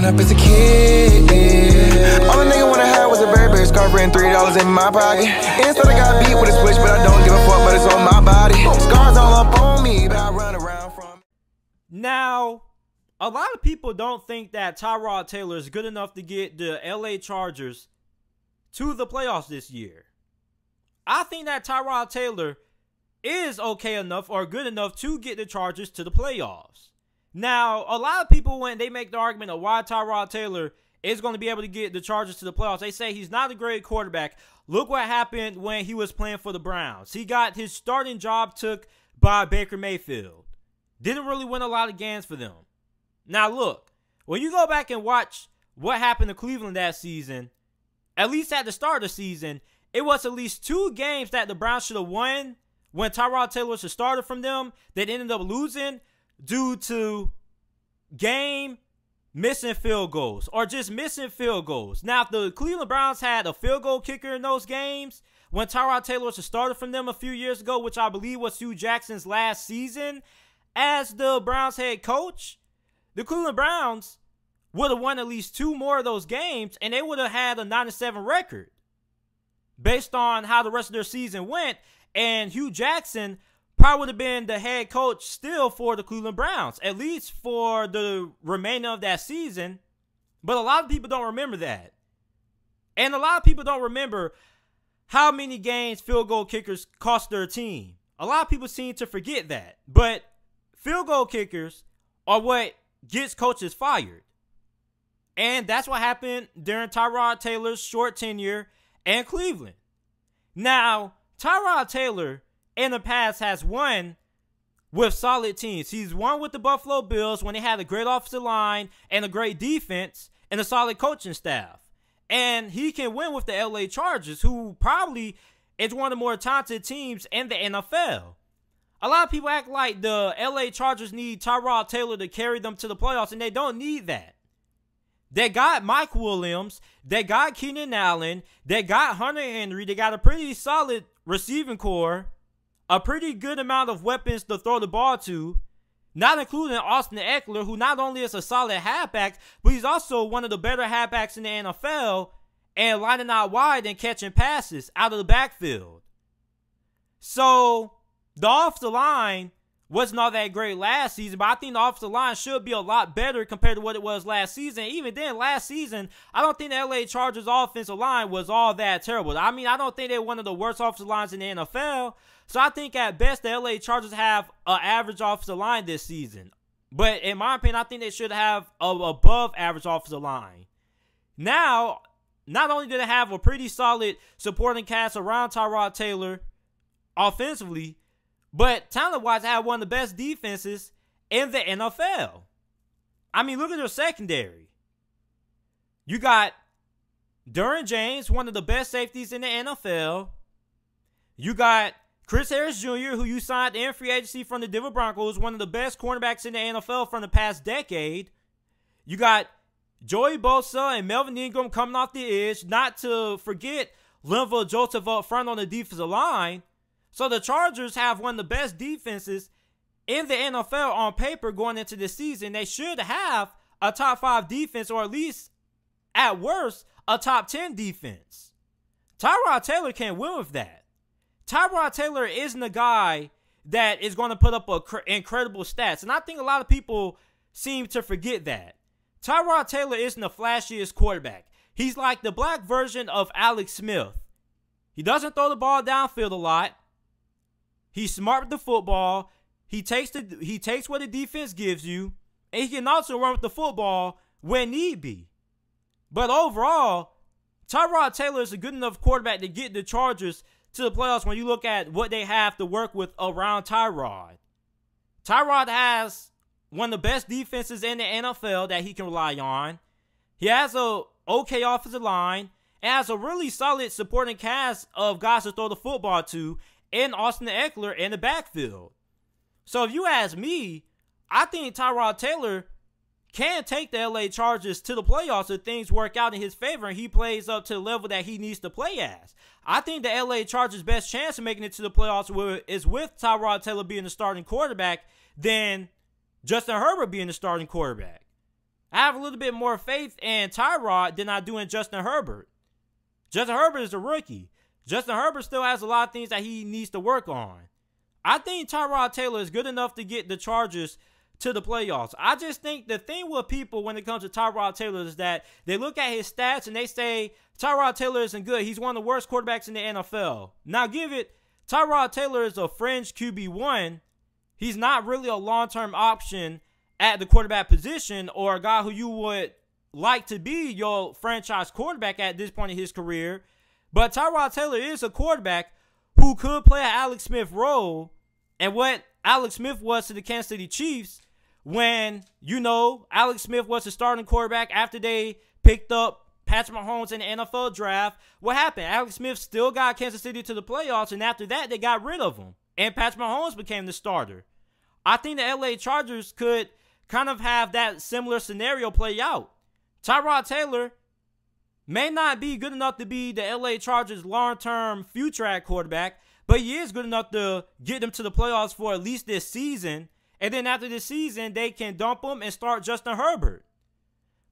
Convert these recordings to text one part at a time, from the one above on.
up as a kid, yeah. All a nigga wanna have was a Burberry scarf and $3 in my pocket. Instead I got beat with a switch, but I don't give a fuck, but it's on my body. Scars all up on me, but I run around from. Now, a lot of people don't think that Tyrod Taylor is good enough to get the LA Chargers to the playoffs this year. I think that Tyrod Taylor is okay enough or good enough to get the Chargers to the playoffs. Now, a lot of people, when they make the argument of why Tyrod Taylor is going to be able to get the Chargers to the playoffs, they say he's not a great quarterback. Look what happened when he was playing for the Browns. He got his starting job took by Baker Mayfield. Didn't really win a lot of games for them. Now, look, when you go back and watch what happened to Cleveland that season, at least at the start of the season, it was at least 2 games that the Browns should have won when Tyrod Taylor was the starter from them that ended up losing due to game missing field goals or just missing field goals. Now, if the Cleveland Browns had a field goal kicker in those games when Tyrod Taylor was the starter from them a few years ago, which I believe was Hugh Jackson's last season as the Browns head coach, the Cleveland Browns would have won at least 2 more of those games and they would have had a 9-7 record based on how the rest of their season went. And Hugh Jackson probably would have been the head coach still for the Cleveland Browns, at least for the remainder of that season. But a lot of people don't remember that. And a lot of people don't remember how many games field goal kickers cost their team. A lot of people seem to forget that. But field goal kickers are what gets coaches fired. And that's what happened during Tyrod Taylor's short tenure in Cleveland. Now, Tyrod Taylor in the past has won with solid teams. He's won with the Buffalo Bills when they had a great offensive line and a great defense and a solid coaching staff. And he can win with the LA Chargers, who probably is one of the more talented teams in the NFL. A lot of people act like the LA Chargers need Tyrod Taylor to carry them to the playoffs, and they don't need that. They got Mike Williams. They got Keenan Allen. They got Hunter Henry. They got a pretty solid receiving core. A pretty good amount of weapons to throw the ball to. Not including Austin Eckler, who not only is a solid halfback, but he's also one of the better halfbacks in the NFL and lining out wide and catching passes out of the backfield. So, the offensive line wasn't all that great last season, but I think the offensive line should be a lot better compared to what it was last season. Even then, last season, I don't think the LA Chargers offensive line was all that terrible. I mean, I don't think they're one of the worst offensive lines in the NFL. So I think at best the LA Chargers have an average offensive line this season. But in my opinion, I think they should have an above average offensive line. Now, not only do they have a pretty solid supporting cast around Tyrod Taylor offensively, but talent-wise, they have one of the best defenses in the NFL. I mean, look at their secondary. You got Derwin James, one of the best safeties in the NFL. You got Chris Harris Jr., who you signed in free agency from the Denver Broncos, one of the best cornerbacks in the NFL from the past decade. You got Joey Bosa and Melvin Ingram coming off the edge, not to forget Linval Joseph up front on the defensive line. So the Chargers have one of the best defenses in the NFL on paper going into this season. They should have a top 5 defense, or at least, at worst, a top 10 defense. Tyrod Taylor can't win with that. Tyrod Taylor isn't a guy that is going to put up incredible stats. And I think a lot of people seem to forget that. Tyrod Taylor isn't the flashiest quarterback. He's like the black version of Alex Smith. He doesn't throw the ball downfield a lot. He's smart with the football. He takes what the defense gives you. And he can also run with the football when need be. But overall, Tyrod Taylor is a good enough quarterback to get the Chargers to the playoffs when you look at what they have to work with around Tyrod. Tyrod has one of the best defenses in the NFL that he can rely on. He has a okay offensive line and has a really solid supporting cast of guys to throw the football to in Austin Eckler in the backfield. So if you ask me, I think Tyrod Taylor can take the LA Chargers to the playoffs if things work out in his favor and he plays up to the level that he needs to play as. I think the LA Chargers' best chance of making it to the playoffs is with Tyrod Taylor being the starting quarterback than Justin Herbert being the starting quarterback. I have a little bit more faith in Tyrod than I do in Justin Herbert. Justin Herbert is a rookie. Justin Herbert still has a lot of things that he needs to work on. I think Tyrod Taylor is good enough to get the Chargers to the playoffs. I just think the thing with people when it comes to Tyrod Taylor is that they look at his stats and they say, Tyrod Taylor isn't good. He's one of the worst quarterbacks in the NFL. Now give it, Tyrod Taylor is a fringe QB1. He's not really a long-term option at the quarterback position or a guy who you would like to be your franchise quarterback at this point in his career. But Tyrod Taylor is a quarterback who could play an Alex Smith role, and what Alex Smith was to the Kansas City Chiefs when, you know, Alex Smith was the starting quarterback after they picked up Patrick Mahomes in the NFL draft. What happened? Alex Smith still got Kansas City to the playoffs, and after that, they got rid of him, and Patrick Mahomes became the starter. I think the LA Chargers could kind of have that similar scenario play out. Tyrod Taylor may not be good enough to be the LA Chargers' long-term future at quarterback, but he is good enough to get them to the playoffs for at least this season. And then after this season, they can dump him and start Justin Herbert.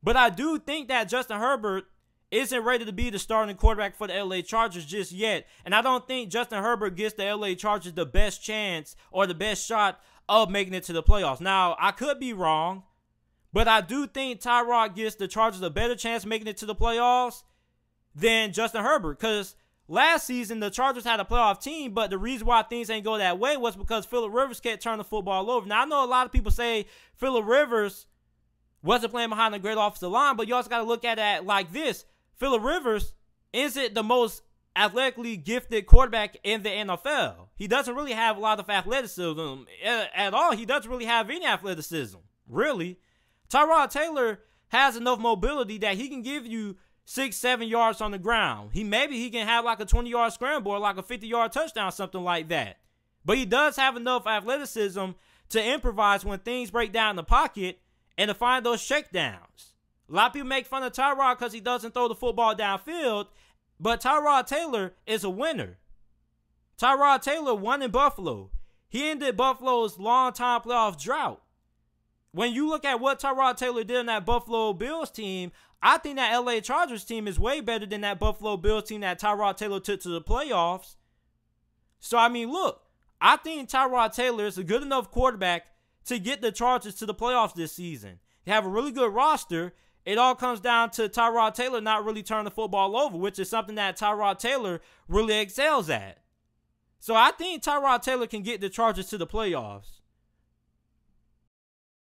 But I do think that Justin Herbert isn't ready to be the starting quarterback for the LA Chargers just yet. And I don't think Justin Herbert gives the LA Chargers the best chance or the best shot of making it to the playoffs. Now, I could be wrong, but I do think Tyrod gives the Chargers a better chance of making it to the playoffs than Justin Herbert. Because last season, the Chargers had a playoff team, but the reason why things ain't go that way was because Phillip Rivers kept turning the football over. Now, I know a lot of people say Phillip Rivers wasn't playing behind a great offensive line, but you also got to look at it like this. Phillip Rivers isn't the most athletically gifted quarterback in the NFL. He doesn't really have a lot of athleticism at all. He doesn't really have any athleticism, really. Tyrod Taylor has enough mobility that he can give you 6-7 yards on the ground. Maybe he can have like a 20-yard scramble or like a 50-yard touchdown, something like that. But he does have enough athleticism to improvise when things break down in the pocket and to find those checkdowns. A lot of people make fun of Tyrod because he doesn't throw the football downfield, but Tyrod Taylor is a winner. Tyrod Taylor won in Buffalo. He ended Buffalo's long-time playoff drought. When you look at what Tyrod Taylor did on that Buffalo Bills team, I think that LA Chargers team is way better than that Buffalo Bills team that Tyrod Taylor took to the playoffs. So, I mean, look, I think Tyrod Taylor is a good enough quarterback to get the Chargers to the playoffs this season. They have a really good roster. It all comes down to Tyrod Taylor not really turning the football over, which is something that Tyrod Taylor really excels at. So I think Tyrod Taylor can get the Chargers to the playoffs.